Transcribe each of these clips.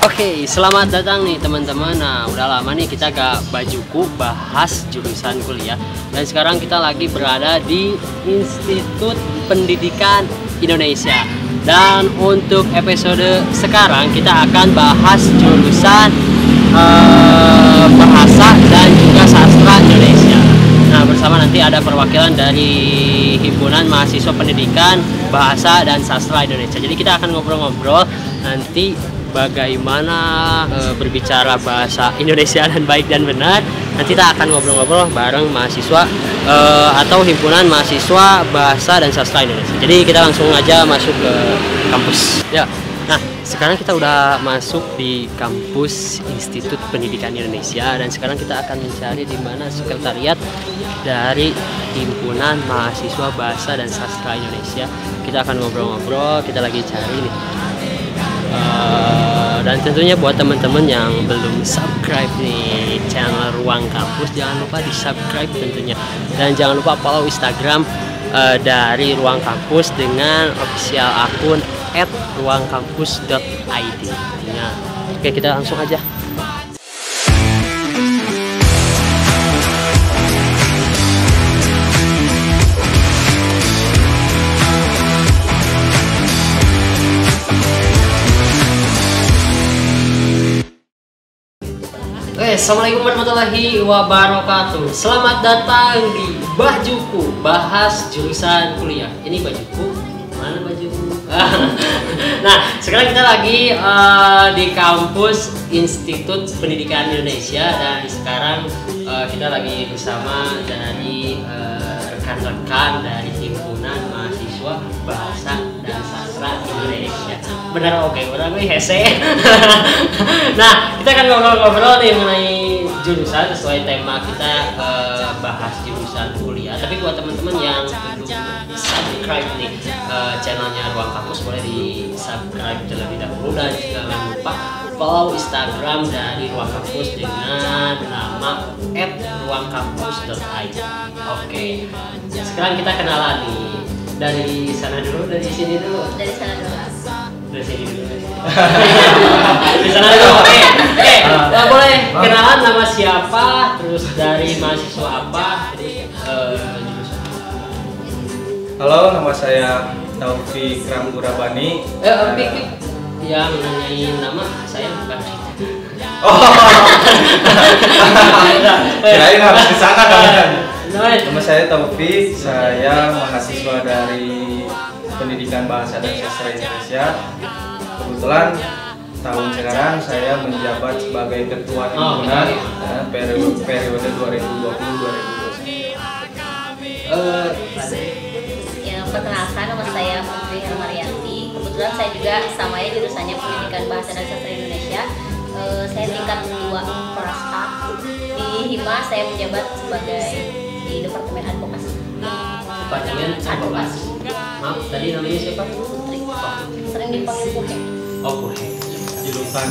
Oke, selamat datang nih teman-teman. Nah, udah lama nih kita gak bajuku bahas jurusan kuliah. Dan sekarang kita lagi berada di Institut Pendidikan Indonesia. Dan untuk episode sekarang kita akan bahas jurusan bahasa dan juga sastra Indonesia. Nah, bersama nanti ada perwakilan dari Himpunan Mahasiswa Pendidikan Bahasa dan Sastra Indonesia. Jadi kita akan ngobrol-ngobrol nanti bagaimana berbicara bahasa Indonesia dan baik dan benar. Nanti kita akan ngobrol-ngobrol bareng mahasiswa atau Himpunan Mahasiswa Bahasa dan Sastra Indonesia. Jadi kita langsung aja masuk ke kampus. Ya. Nah, sekarang kita udah masuk di kampus Institut Pendidikan Indonesia dan sekarang kita akan mencari di mana sekretariat dari Himpunan Mahasiswa Bahasa dan Sastra Indonesia. Kita akan ngobrol-ngobrol, kita lagi cari nih. Dan tentunya buat teman-teman yang belum subscribe nih channel Ruang Kampus, jangan lupa di subscribe tentunya, dan jangan lupa follow Instagram dari Ruang Kampus dengan official akun @ruangkampus.id. Nah, oke, kita langsung aja. Assalamualaikum warahmatullahi wabarakatuh. Selamat datang di Bajuku Bahas Jurusan Kuliah. Ini bajuku, mana bajuku? Nah, sekarang kita lagi di kampus Institut Pendidikan Indonesia dan sekarang kita lagi bersama dari rekan-rekan dari Himpunan Mahasiswa Bahasa dan Sastra Indonesia. Benar, oke, benar gue hese. Nah, kita akan ngobrol-ngobrol nih mengenai jurusan sesuai tema kita, bahas jurusan kuliah. Tapi buat teman-teman yang belum subscribe nih channelnya Ruang Kampus, boleh di subscribe terlebih dahulu dan jangan lupa follow Instagram dari Ruang Kampus dengan nama @ruangkampus.id. Oke, sekarang kita kenalan nih. Dari sana dulu, dari sini dulu. Dari sana dulu. Dari sini dulu. Di sana dulu. Oke. Boleh kenalan nama siapa, terus dari mahasiswa apa, jurusan. Halo, nama saya Taufik Ramburabani. Pik. Yang nanyain nama saya bukan. Oh. Kirain harus di sana kan. Nama saya Taufik, saya mahasiswa dari Pendidikan Bahasa dan Sastra Indonesia. Kebetulan tahun sekarang saya menjabat sebagai ketua himpunan periode 2020-2021. Yang perkenalkan, nama saya Putri Hermarianti. Kebetulan saya juga sama ya jurusannya Pendidikan Bahasa dan Sastra Indonesia. Saya tingkat 2 Prasta. Di HIMA saya menjabat sebagai di Departemen Advokasi. Departemen Advokasi. Maaf, tadi namanya siapa? Putri. Sering dipanggil Puhe. Oh, Puhe. Julukan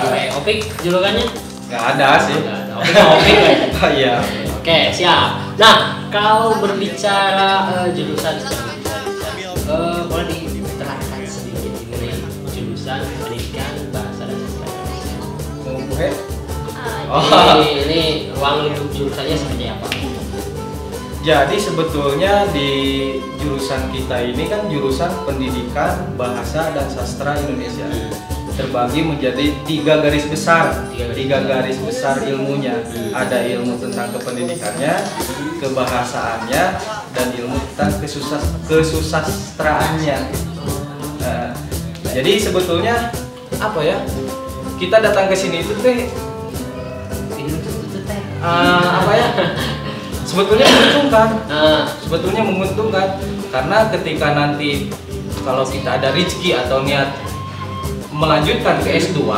Puhe. Opik julukannya? nggak ada sih. Nggak ada. Opik aja. Iya. Oke, siap. Nah, kalau berbicara jurusan boleh diterangkan sedikit mengenai jurusan Pendidikan Bahasa dan Sastra Indonesia. Ini ruang lingkup jurusannya seperti apa? Jadi sebetulnya di jurusan kita ini kan jurusan Pendidikan Bahasa dan Sastra Indonesia, terbagi menjadi 3 garis besar. 3 garis besar ilmunya. Ada ilmu tentang kependidikannya, kebahasaannya, dan ilmu tentang kesusastraannya. Jadi sebetulnya apa ya? Kita datang ke sini itu teh apa ya? Sebetulnya menguntungkan karena ketika nanti kalau kita ada rezeki atau niat melanjutkan ke S2,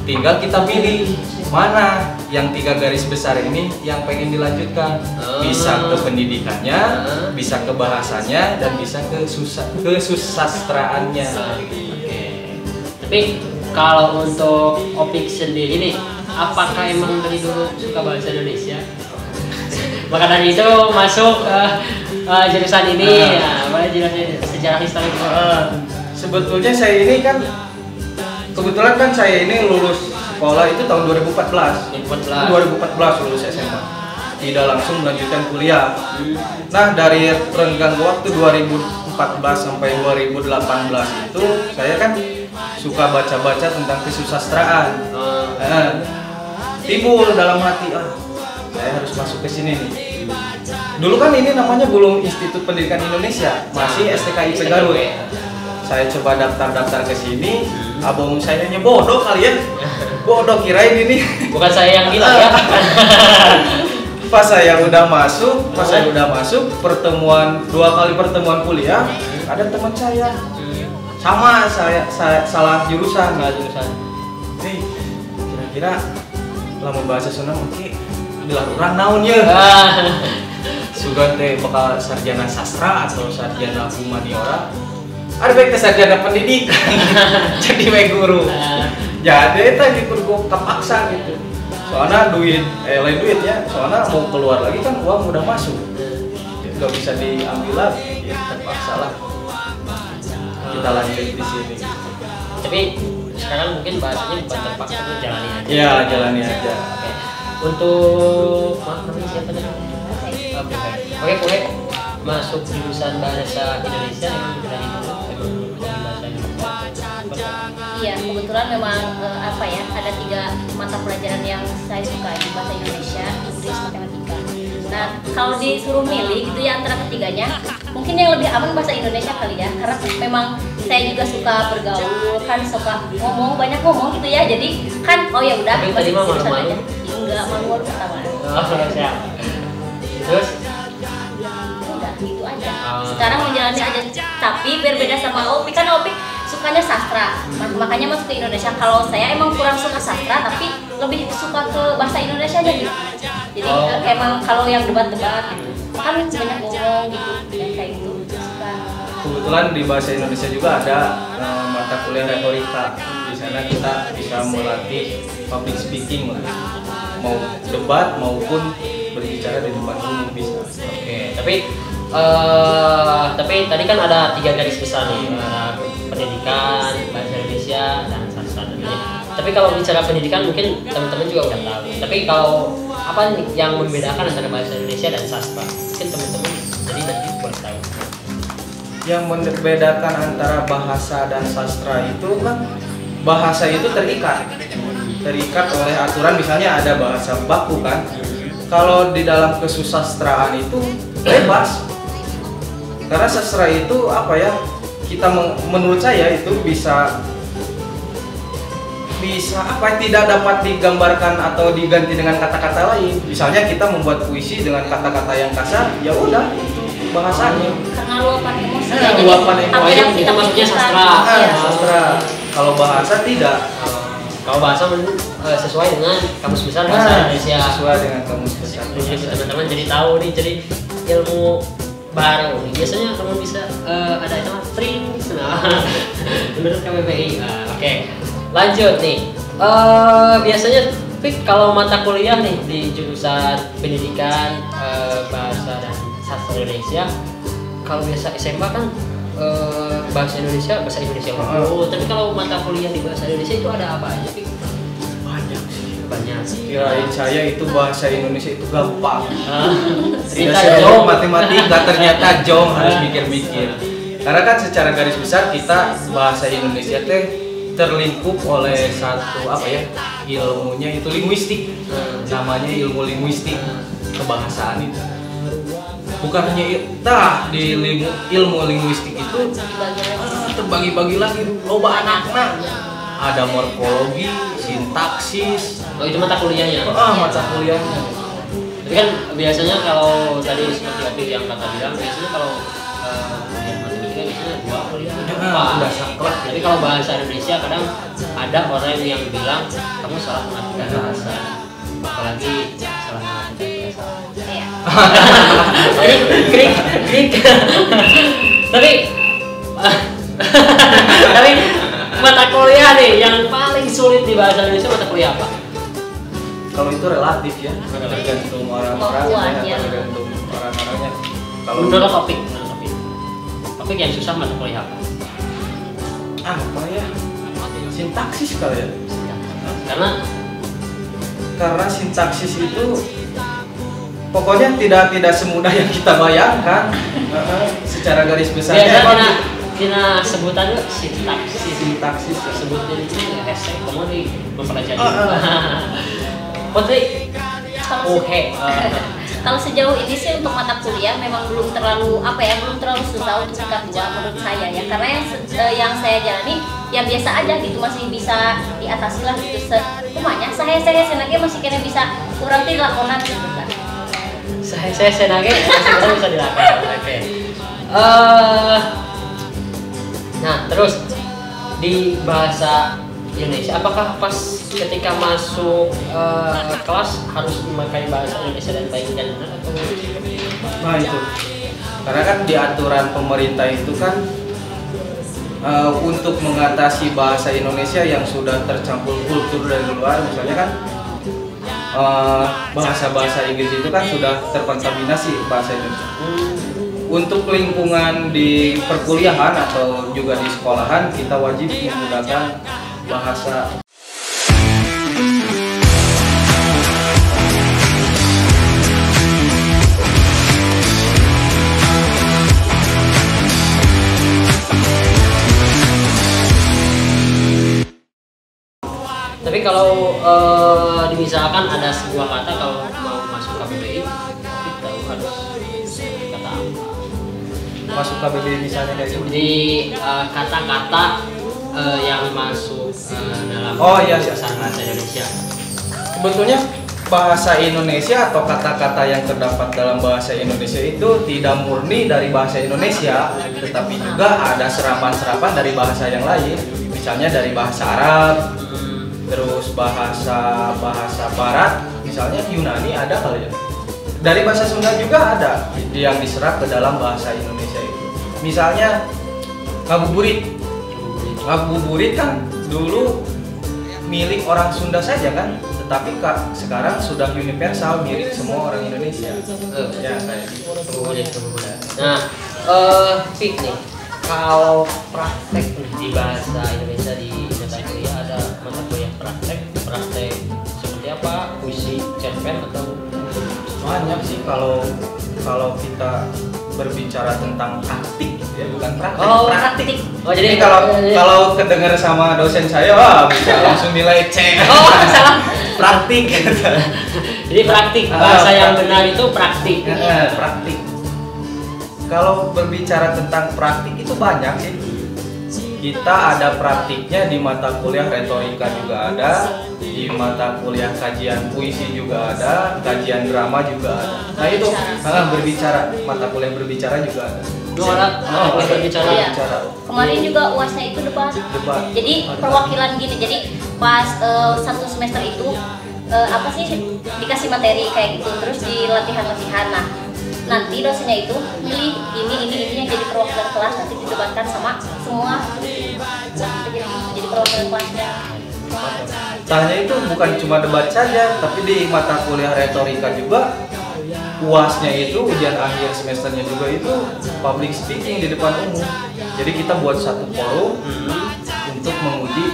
tinggal kita pilih mana yang 3 garis besar ini yang pengen dilanjutkan. Bisa ke pendidikannya, bisa ke bahasanya, dan bisa ke kesusastraannya. Tapi kalau untuk Opik sendiri nih, apakah emang dari dulu suka bahasa Indonesia? Maka dari itu masuk jurusan ini. Boleh jelasin sejarah historik? Sebetulnya saya ini kan Kebetulan kan saya ini lulus sekolah itu tahun 2014. 2014 lulus SMA. Tidak langsung melanjutkan kuliah. Nah, dari renggang waktu 2014 sampai 2018 itu saya kan suka baca-baca tentang kesusastraan. Timbul dalam hati, saya harus masuk ke sini nih. Dulu kan ini namanya belum Institut Pendidikan Indonesia, masih STKIP Garut. Saya coba daftar ke sini, abang sayanya bodoh kali ya. Bodoh kirain ini. Bukan saya yang bilang ya. Pas saya udah masuk, dua kali pertemuan kuliah, ada teman saya. Sama saya salah jurusan. Hei, kira-kira lama bahasa Sunda mungkin bilang orang naonnya. Sugan teh bakal sarjana sastra atau sarjana humaniora. Ada baik sarjana pendidikan. Jadi baik guru. Jadi tadi guru kepaksa gitu. Soalnya lain duit ya. Soalnya mau keluar lagi kan uang udah masuk. Gak bisa diambil lagi. Ya terpaksa lah. Kita lanjut di sini. Tapi sekarang mungkin bahasanya bukan terpaksa, jalani aja. Iya, jalani aja. Oke. Untuk namanya siapa tadi? Oke, boleh masuk jurusan bahasa Indonesia yang dari dulu bahasa Indonesia. Iya, kebetulan memang ada 3 mata pelajaran yang saya suka di bahasa Indonesia, Inggris, matematika. Nah, kalau disuruh milih gitu ya antara ketiganya, mungkin yang lebih aman bahasa Indonesia kali ya, karena memang saya juga suka bergaul, kan suka banyak ngomong gitu ya. Jadi kan ya udah tadi mah jurusan malu-malu. aja. Enggak, malu pertama. Siap. Terus Udah gitu aja. Sekarang menjalani aja, tapi berbeda sama Opi, kan Opi sukanya sastra, makanya masuk ke Indonesia. Kalau saya emang kurang suka sastra, tapi lebih suka ke bahasa Indonesia aja gitu. Jadi emang kalau yang debat-debat gitu, kan banyak ngomong gitu, dan kayak gitu suka. Kebetulan di bahasa Indonesia juga ada mata kuliah retorika. Di sana kita bisa melatih public speaking lah. Mau debat maupun berbicara di depan umum bisa. Oke, tapi tadi kan ada 3 garis besar nih, ada pendidikan, bahasa Indonesia, dan sastra tentunya. Tapi kalau bicara pendidikan mungkin teman-teman juga udah tahu. Tapi kalau apa nih yang membedakan antara bahasa Indonesia dan sastra? Mungkin teman-teman jadi nanti boleh tahu. Yang membedakan antara bahasa dan sastra itu kan bahasa itu terikat oleh aturan, misalnya ada bahasa baku kan. Kalau di dalam kesusastraan itu bebas, karena sastra itu kita menurut saya itu bisa tidak dapat digambarkan atau diganti dengan kata-kata lain. Misalnya kita membuat puisi dengan kata-kata yang kasar, ya udah itu bahasanya. Karena luapan emosi. Luapan emosi itu maksudnya sastra. Sastra. Kalau bahasa tidak. Kalau bahasa sesuai dengan kamus besar bahasa Indonesia. Sesuai dengan kamus besar. Jadi teman-teman jadi tahu nih, jadi ilmu baru nih. Biasanya kamu bisa ada nama trim menurut KBBI. Oke. Lanjut nih. Biasanya Fik, kalau mata kuliah nih di jurusan pendidikan bahasa dan sastra Indonesia, kalau biasa SMA kan bahasa Indonesia unggul. Tapi kalau mata kuliah di bahasa Indonesia itu ada apa aja, Fik? Banyak sih. Kirain saya itu bahasa Indonesia itu gampang. Cerita jauh matematika, ternyata jauh harus mikir-mikir. Karena kan secara garis besar kita bahasa Indonesia terlingkup oleh satu ilmunya itu linguistik. Namanya ilmu linguistik kebahasaan itu. Bukan hanya di ilmu linguistik itu terbagi-bagi lagi loba anakna. Ada morfologi, sintaksis. Oh, itu mata kuliahnya. Mata kuliahnya. Tapi kan biasanya kalau tadi seperti Opik yang kata bilang, biasanya kalau matematika biasanya 2 kuliah udah saklek. Tapi kalau bahasa Indonesia kadang ada orang yang bilang kamu salah mengartikan bahasa, apalagi salah mengartikan bahasa. Krik. Tapi mata kuliah nih yang paling sulit di bahasa Indonesia, mata kuliah apa? Kalau itu relatif ya, tergantung orang-orangnya. Kalau menurut Opik yang susah mata kuliah apa? Apa ya? Sintaksis kali ya. Karena sintaksis itu pokoknya tidak semudah yang kita bayangkan. Secara garis besar kita sebutannya sintaksis sebutnya itu esek kemudian mempelajari. Putri kalau sejauh ini sih untuk mata kuliah memang belum terlalu susah untuk tingkat 2 menurut saya ya, karena yang saya jalani ya biasa aja gitu, masih bisa diatasi lah gitu. Semuanya saya senangnya masih kena bisa kurang dilakonan gitu kan. Saya senangnya masih bisa dilakukan. Oke. Nah terus di bahasa Indonesia, apakah pas ketika masuk kelas harus memakai bahasa Indonesia dan baik dan benar atau? Nah itu, karena kan di aturan pemerintah itu kan untuk mengatasi bahasa Indonesia yang sudah tercampur kultur dari luar, misalnya kan bahasa Inggris itu kan sudah terkontaminasi bahasa Indonesia. Untuk lingkungan di perkuliahan atau juga di sekolahan, kita wajib menggunakan bahasa. Tapi kalau misalkan ada sebuah kata kalau mau masuk KBBI, tapi tahu harus kata apa? Masuk KBBI misalnya kayak gitu. Jadi kata-kata yang masuk dalam bahasa Indonesia. Sebetulnya bahasa Indonesia atau kata-kata yang terdapat dalam bahasa Indonesia itu tidak murni dari bahasa Indonesia, tetapi juga ada serapan-serapan dari bahasa yang lain. Misalnya dari bahasa Arab, terus bahasa Barat, misalnya Yunani ada kali ya. Dari bahasa Sunda juga ada yang diserap ke dalam bahasa Indonesia itu. Misalnya ngabuburit. Ngabuburit kan dulu milik orang Sunda saja kan, tetapi sekarang sudah universal, milik semua orang Indonesia. Ya kayak gitu. Nah, Fik nih, kalau praktek di bahasa Indonesia di mata kuliah ada mata kuliah praktek seperti apa? Puisi, cerpen atau banyak sih kalau kita berbicara tentang praktik ya, bukan praktek. Praktik. Jadi kalau kedengar sama dosen saya, bisa langsung nilai C. Salah. Praktik. Jadi praktik, bahasa yang benar itu praktik. Praktik. Kalau berbicara tentang praktik itu banyak sih. Kita ada praktiknya di mata kuliah retorika juga ada, di mata kuliah kajian puisi juga ada, kajian drama juga ada. Nah itu berbicara, mata kuliah berbicara juga ada. Berbicara. Iya. Kemarin juga UASnya itu debat. Jadi perwakilan gini. Jadi pas satu semester itu apa sih dikasih materi kayak gitu, terus di latihan-latihan. Nah nanti dosennya itu milih ini yang jadi perwakilan kelas, nanti didebatkan sama semua. Jadi perwakilan kelasnya. Tanya itu bukan cuma debat saja, tapi di mata kuliah retorika juga UASnya itu ujian akhir semesternya juga itu public speaking di depan umum. Jadi kita buat satu forum untuk menguji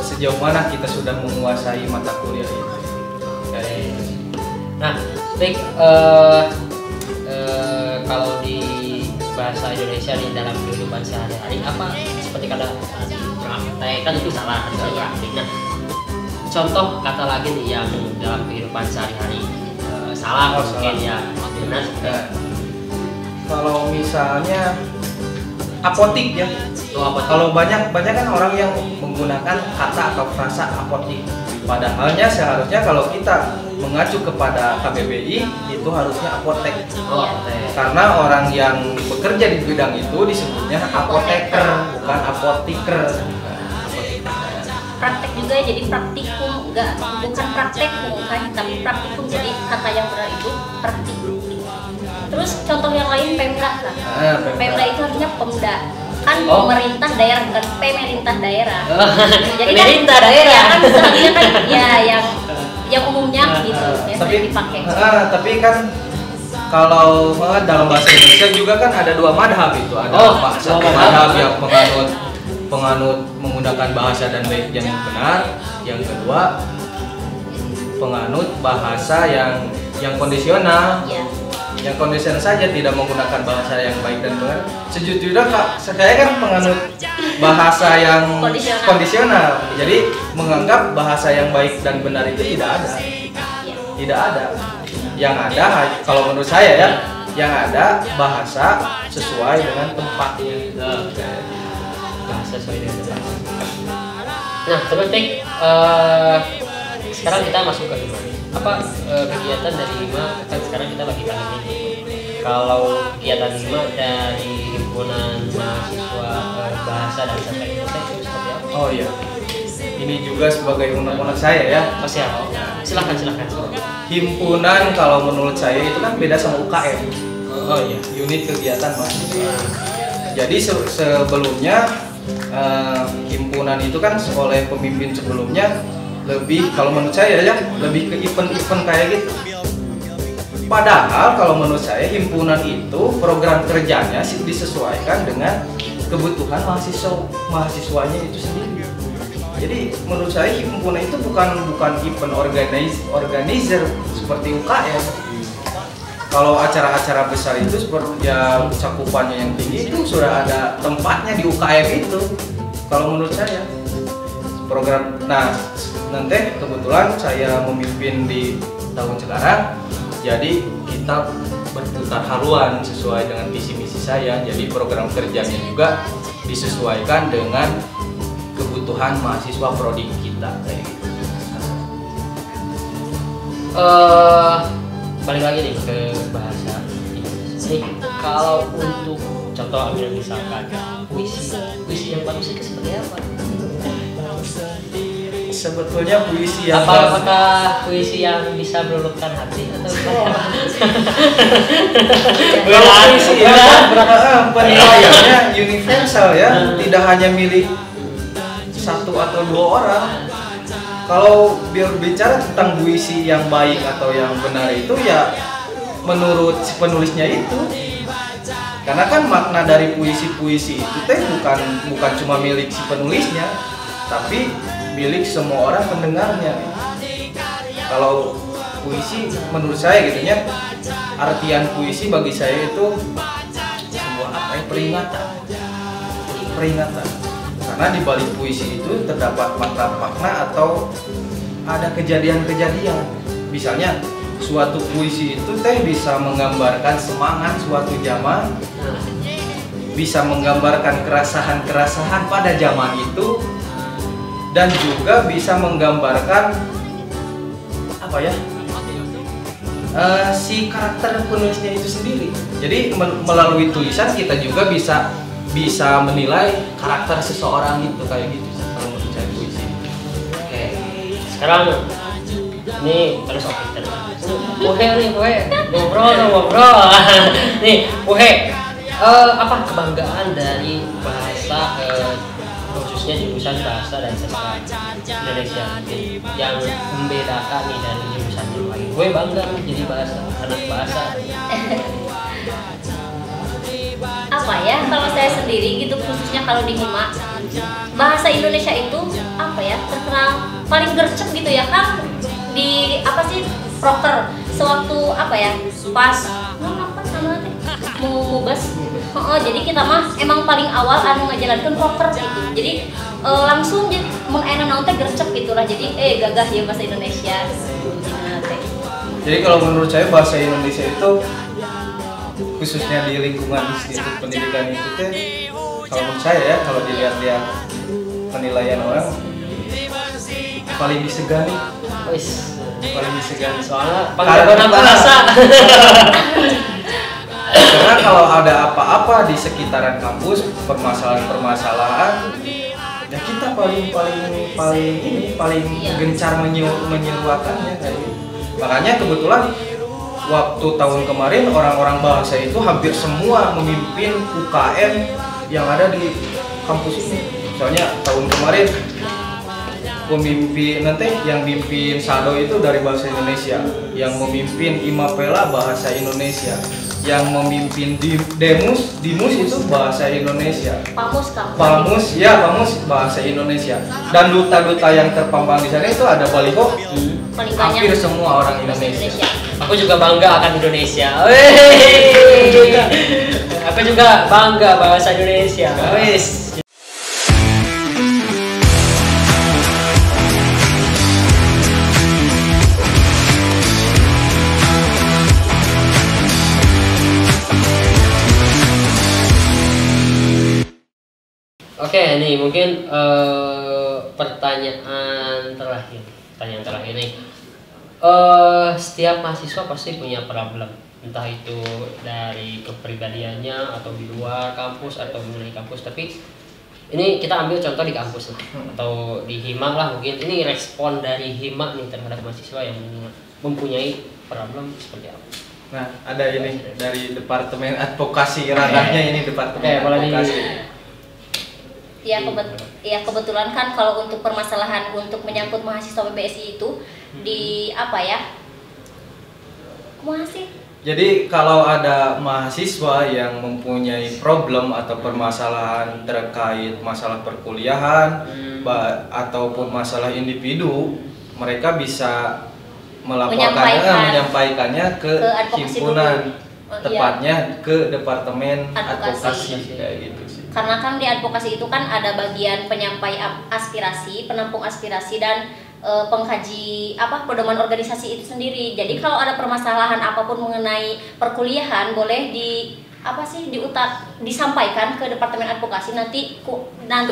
sejauh mana kita sudah menguasai mata kuliah itu. Nah, Fik, kalau di bahasa Indonesia di dalam kehidupan sehari-hari apa seperti kata praktek kan itu salah praktik. Nah, contoh kata lagi nih yang dalam kehidupan sehari-hari salah mungkin ya benar. Kalau misalnya apotik ya. Kalau banyak kan orang yang menggunakan kata atau frasa apotik. Padahalnya seharusnya kalau kita mengacu kepada KBBI itu harusnya apotek. Karena orang yang bekerja di bidang itu disebutnya apoteker, bukan apotiker. Praktek juga jadi praktikum, bukan praktekum kan, tapi praktikum, jadi kata yang benar itu praktikum. Terus contoh yang lain Pemda kan. Pemda itu artinya Pemda. Kan pemerintah daerah, bukan pemerintah daerah. Jadi pemerintah daerah. Ya kan seharusnya kan ya yang umumnya gitu yang tapi dipakai. Tapi kan kalau dalam bahasa Indonesia juga kan ada dua madhab itu, ada satu madhab yang menganut penganut menggunakan bahasa dan baik yang benar. Yang kedua, penganut bahasa yang kondisional. Iya. Yang kondisional saja, tidak menggunakan bahasa yang baik dan benar. Sejujurnya Kak, saya kan penganut bahasa yang kondisional. Jadi menganggap bahasa yang baik dan benar itu tidak ada. Iya. Tidak ada. Yang ada, kalau menurut saya ya, yang ada bahasa sesuai dengan tempatnya. Bahasa sesuai dengan tempat. Nah, terus Tek, sekarang kita masuk ke Hima. Apa kegiatan dari Hima? Kan sekarang kita lagi pandemi. Kalau kegiatan Hima dari himpunan mahasiswa bahasa dan sastra Indonesia itu seperti apa? Oh iya, ini juga sebagai unek-unek saya ya. Mas ya, silakan. Himpunan kalau menurut saya itu kan beda sama UKM. Oh iya. Unit kegiatan mahasiswa. Jadi sebelumnya himpunan itu kan oleh pemimpin sebelumnya lebih, kalau menurut saya ya, lebih ke event-event kayak gitu. Padahal kalau menurut saya himpunan itu program kerjanya sih disesuaikan dengan kebutuhan mahasiswanya itu sendiri. Jadi menurut saya himpunan itu bukan event organizer seperti UKM. Kalau acara-acara besar itu seperti ya cakupannya yang tinggi itu sudah ada tempatnya di UKM itu. Kalau menurut saya program, nah nanti kebetulan saya memimpin di tahun sekarang, jadi kita berputar haluan sesuai dengan visi misi saya. Jadi program kerjanya juga disesuaikan dengan kebutuhan mahasiswa prodi kita kayak gitu. Balik lagi nih ke bahasa Indonesia. Nih, kalau untuk contoh ambil misalkan puisi yang bagus itu seperti apa? Sebetulnya puisi yang apakah puisi yang bisa meluluhkan hati atau gimana? kalau puisi itu penilaiannya universal ya, tidak hanya milik satu atau dua orang. Kalau berbicara tentang puisi yang baik atau yang benar itu ya menurut si penulisnya itu. Karena kan makna dari puisi-puisi itu bukan cuma milik si penulisnya, tapi milik semua orang pendengarnya. Kalau puisi menurut saya gitu ya, artian puisi bagi saya itu sebuah peringatan. Karena di balik puisi itu terdapat makna atau ada kejadian-kejadian. Misalnya suatu puisi itu bisa menggambarkan semangat suatu zaman, bisa menggambarkan keresahan pada zaman itu, dan juga bisa menggambarkan apa ya, si karakter penulisnya itu sendiri. Jadi melalui tulisan kita juga bisa menilai karakter seseorang itu kayak gitu kalau menurut saya puisi. Oke, sekarang ini terus oke ngobrol nih apa kebanggaan dari bahasa khususnya jurusan bahasa dan sastra Indonesia yang membedakan nih dari jurusan yang lain? Gue bangga jadi anak bahasa. Apa ya, kalau saya sendiri gitu, khususnya kalau di Hima, bahasa Indonesia itu apa ya, terkenal paling gercep gitu ya kan, di apa sih proker sewaktu apa ya, pas apa namanya mau bus. Jadi kita mah emang paling awal ngejalankan proker gitu. Jadi langsung jadi mengenak nanti gercep gitulah. Jadi gagah ya bahasa Indonesia. Jadi kalau menurut saya bahasa Indonesia itu khususnya di lingkungan institut pendidikan itu kalau menurut saya ya, kalau dilihat-lihat penilaian orang paling disegani. Paling disegani soalnya panggilan bahasa. Karena kalau ada apa-apa di sekitaran kampus, permasalahan ya kita paling gencar menyuarakannya kayak gitu. Makanya kebetulan waktu tahun kemarin orang-orang bahasa itu hampir semua memimpin UKM yang ada di kampus ini. Soalnya tahun kemarin pemimpin nanti yang mimpin Sado itu dari bahasa Indonesia, yang memimpin Imapela bahasa Indonesia, yang memimpin Dimus itu bahasa Indonesia. Pamus bahasa Indonesia. Dan duta-duta yang terpampang di sana itu ada baliho hampir semua orang Indonesia. Aku juga bangga akan Indonesia. Aku juga bangga bahasa Indonesia. Wes. Oke, nih mungkin pertanyaan terakhir nih. Setiap mahasiswa pasti punya problem, entah itu dari kepribadiannya atau di luar kampus atau mengenai kampus. Tapi ini kita ambil contoh di kampus lah, atau di Hima lah mungkin. Ini respon dari Hima nih terhadap mahasiswa yang mempunyai problem seperti apa? Nah, ada ini dari departemen advokasi, ranahnya ini departemen advokasi. Ya kebetulan kan kalau untuk permasalahan untuk menyangkut mahasiswa PBSI itu di apa ya? Jadi kalau ada mahasiswa yang mempunyai problem atau permasalahan terkait masalah perkuliahan ataupun masalah individu, mereka bisa menyampaikannya ke himpunan, tepatnya ke departemen advokasi kayak gitu sih. Karena kan di advokasi itu kan ada bagian penyampai aspirasi, penampung aspirasi, dan pengkaji pedoman organisasi itu sendiri. Jadi kalau ada permasalahan apapun mengenai perkuliahan boleh disampaikan ke departemen advokasi, nanti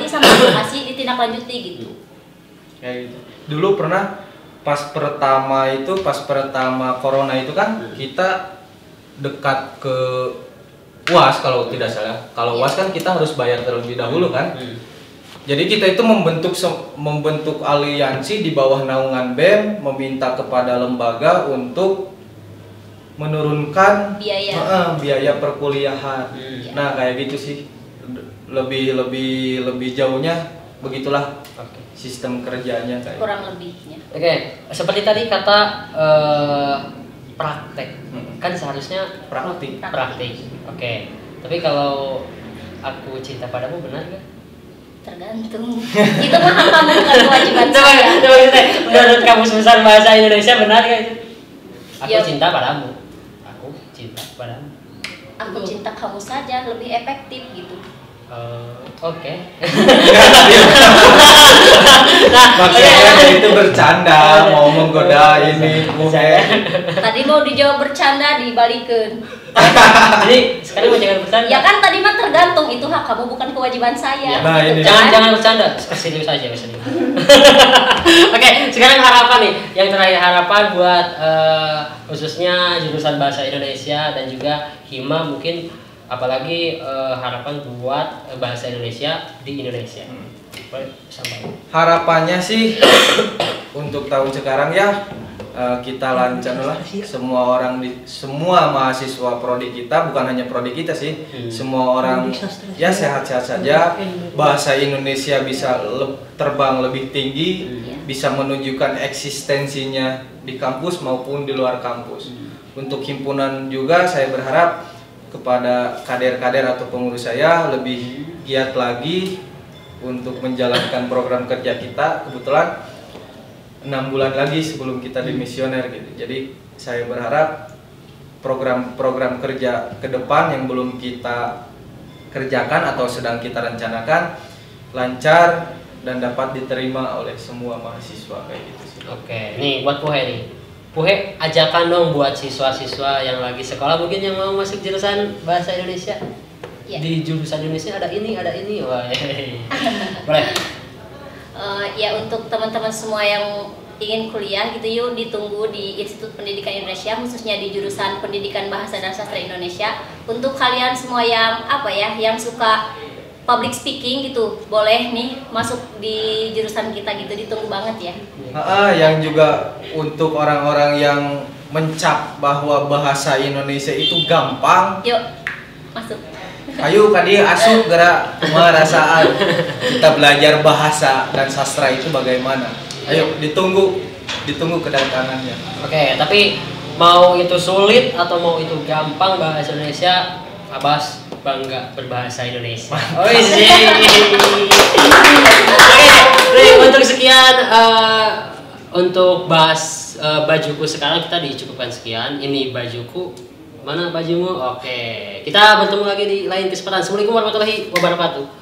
sama advokasi ditindaklanjuti gitu. Kayak gitu. Dulu pernah pas pertama corona itu kan kita dekat ke UAS kalau tidak salah. Kalau UAS kan kita harus bayar terlebih dahulu kan. Jadi kita itu membentuk aliansi di bawah naungan BEM, meminta kepada lembaga untuk menurunkan biaya perkuliahan. Nah, kayak gitu sih. Lebih jauhnya begitulah sistem kerjanya kayak. Kurang lebihnya. Oke, seperti tadi kata praktek. Kan seharusnya praktik. Oke. Tapi kalau aku cinta padamu, benar nggak? Tergantung. Itu mah kamu, bukan kewajiban saya. Menurut Kamus Besar Bahasa Indonesia benar nggak itu? Aku cinta padamu. Aku cinta kamu saja, lebih efektif gitu. Oke. Maksudnya itu bercanda, mau menggoda ini. Tadi mau dijawab bercanda, dibalikin. Jadi sekarang mau jangan bercanda. Ya kan tadi mah tergantung, itu hak kamu, bukan kewajiban saya. Nah, ini jangan bercanda, serius aja misalnya. Oke, sekarang harapan nih. Yang terakhir, harapan buat khususnya jurusan Bahasa Indonesia dan juga Hima, mungkin apalagi harapan buat bahasa Indonesia di Indonesia. Harapannya sih untuk tahun sekarang ya kita lancar lah, semua mahasiswa prodi kita, bukan hanya prodi kita sih, semua orang ya sehat-sehat saja, bahasa Indonesia bisa terbang lebih tinggi, bisa menunjukkan eksistensinya di kampus maupun di luar kampus. Untuk himpunan juga saya berharap kepada kader-kader atau pengurus saya lebih giat lagi untuk menjalankan program kerja kita. Kebetulan 6 bulan lagi sebelum kita dimisioner gitu. Jadi saya berharap program kerja ke depan yang belum kita kerjakan atau sedang kita rencanakan lancar dan dapat diterima oleh semua mahasiswa kayak gitu sih. Oke, nih buat Puhe nih. Puhe, ajakan dong buat siswa-siswa yang lagi sekolah mungkin yang mau masuk jurusan Bahasa Indonesia. Di jurusan Indonesia ada ini. Wah, boleh. Ya untuk teman-teman semua yang ingin kuliah gitu, yuk ditunggu di Institut Pendidikan Indonesia, khususnya di jurusan Pendidikan Bahasa dan Sastra Indonesia. Untuk kalian semua yang yang suka public speaking gitu, boleh nih masuk di jurusan kita gitu, ditunggu banget ya. Yang juga untuk orang-orang yang mencap bahwa bahasa Indonesia itu gampang, yuk masuk. Ayo kadi asup gerak merasaan kita belajar bahasa dan sastra itu bagaimana. Ayo ditunggu kedatangannya. Oke, tapi mau itu sulit atau mau itu gampang bahasa Indonesia, Abbas bangga berbahasa Indonesia. Oh iya. Oke, untuk sekian untuk bahas bajuku sekarang kita dicukupkan sekian. Ini bajuku, mana bajumu? Oke, kita bertemu lagi di lain kesempatan. Assalamualaikum warahmatullahi wabarakatuh.